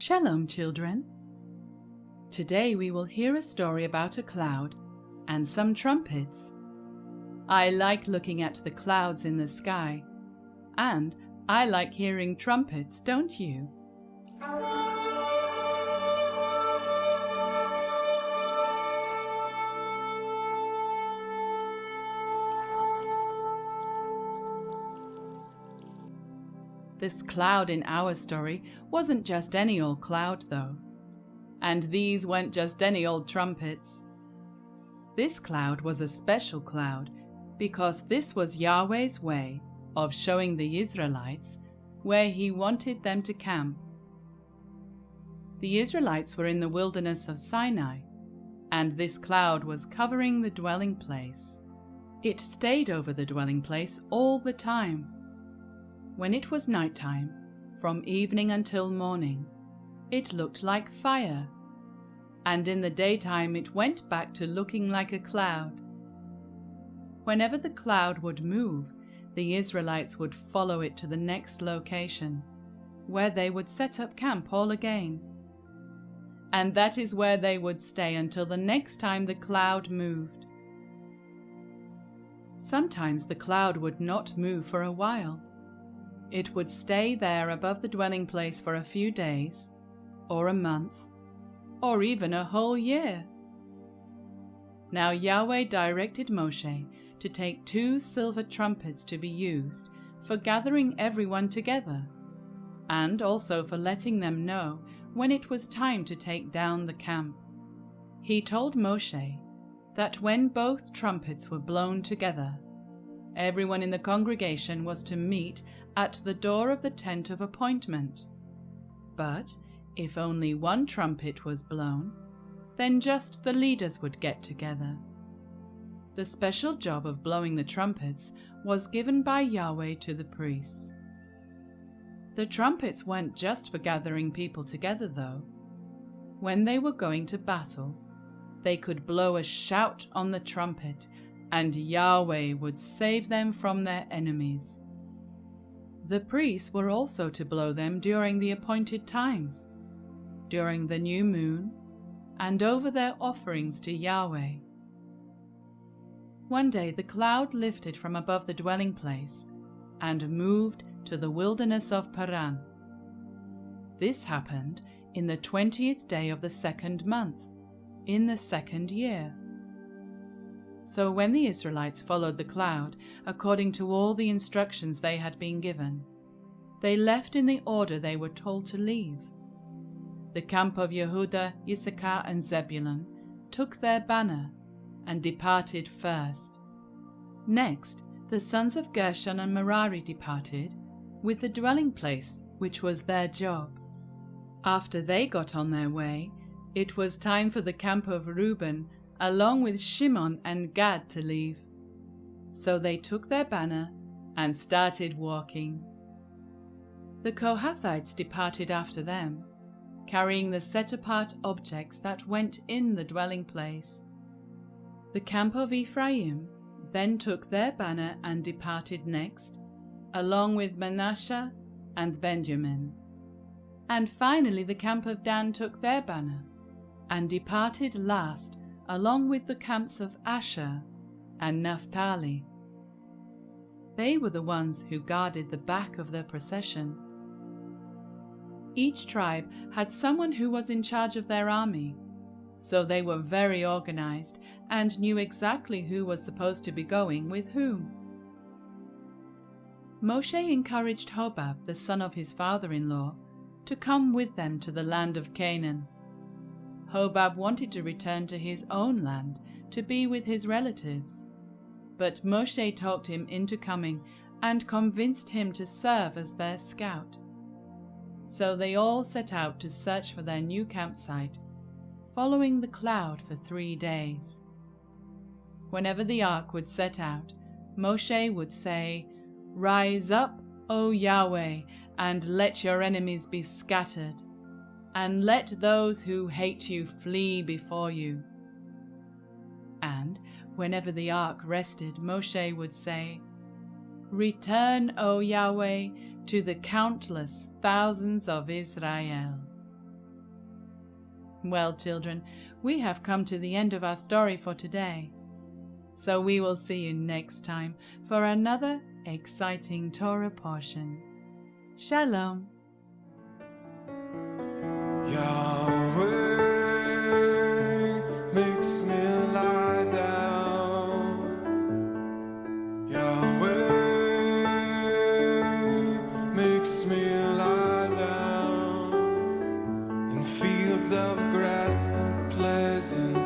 Shalom, children. Today we will hear a story about a cloud and some trumpets. I like looking at the clouds in the sky, and I like hearing trumpets, don't you? This cloud in our story wasn't just any old cloud, though. And these weren't just any old trumpets. This cloud was a special cloud because this was Yahweh's way of showing the Israelites where He wanted them to camp. The Israelites were in the wilderness of Sinai, and this cloud was covering the dwelling place. It stayed over the dwelling place all the time. When it was nighttime, from evening until morning, it looked like fire, and in the daytime it went back to looking like a cloud. Whenever the cloud would move, the Israelites would follow it to the next location, where they would set up camp all again. And that is where they would stay until the next time the cloud moved. Sometimes the cloud would not move for a while. It would stay there above the dwelling place for a few days, or a month, or even a whole year. Now Yahweh directed Moshe to take 2 silver trumpets to be used for gathering everyone together, and also for letting them know when it was time to take down the camp. He told Moshe that when both trumpets were blown together, everyone in the congregation was to meet at the door of the tent of appointment. But if only one trumpet was blown, then just the leaders would get together. The special job of blowing the trumpets was given by Yahweh to the priests. The trumpets weren't just for gathering people together, though. When they were going to battle, they could blow a shout on the trumpet, and Yahweh would save them from their enemies. The priests were also to blow them during the appointed times, during the new moon, and over their offerings to Yahweh. One day the cloud lifted from above the dwelling place and moved to the wilderness of Paran. This happened in the 20th day of the 2nd month, in the 2nd year. So when the Israelites followed the cloud, according to all the instructions they had been given, they left in the order they were told to leave. The camp of Yehudah, Issachar, and Zebulun took their banner and departed first. Next, the sons of Gershon and Merari departed with the dwelling place, which was their job. After they got on their way, it was time for the camp of Reuben, along with Shimon and Gad, to leave. So they took their banner and started walking. The Kohathites departed after them, carrying the set-apart objects that went in the dwelling place. The camp of Ephraim then took their banner and departed next, along with Manasseh and Benjamin. And finally the camp of Dan took their banner and departed last, along with the camps of Asher and Naphtali. They were the ones who guarded the back of the procession. Each tribe had someone who was in charge of their army, so they were very organized and knew exactly who was supposed to be going with whom. Moshe encouraged Hobab, the son of his father-in-law, to come with them to the land of Canaan. Hobab wanted to return to his own land to be with his relatives, but Moshe talked him into coming and convinced him to serve as their scout. So they all set out to search for their new campsite, following the cloud for 3 days. Whenever the ark would set out, Moshe would say, "Rise up, O Yahweh, and let your enemies be scattered, and let those who hate you flee before you." And whenever the ark rested, Moshe would say, "Return, O Yahweh, to the countless thousands of Israel." Well, children, we have come to the end of our story for today. So we will see you next time for another exciting Torah portion. Shalom. Yahweh makes me lie down. Yahweh makes me lie down in fields of grass and pleasant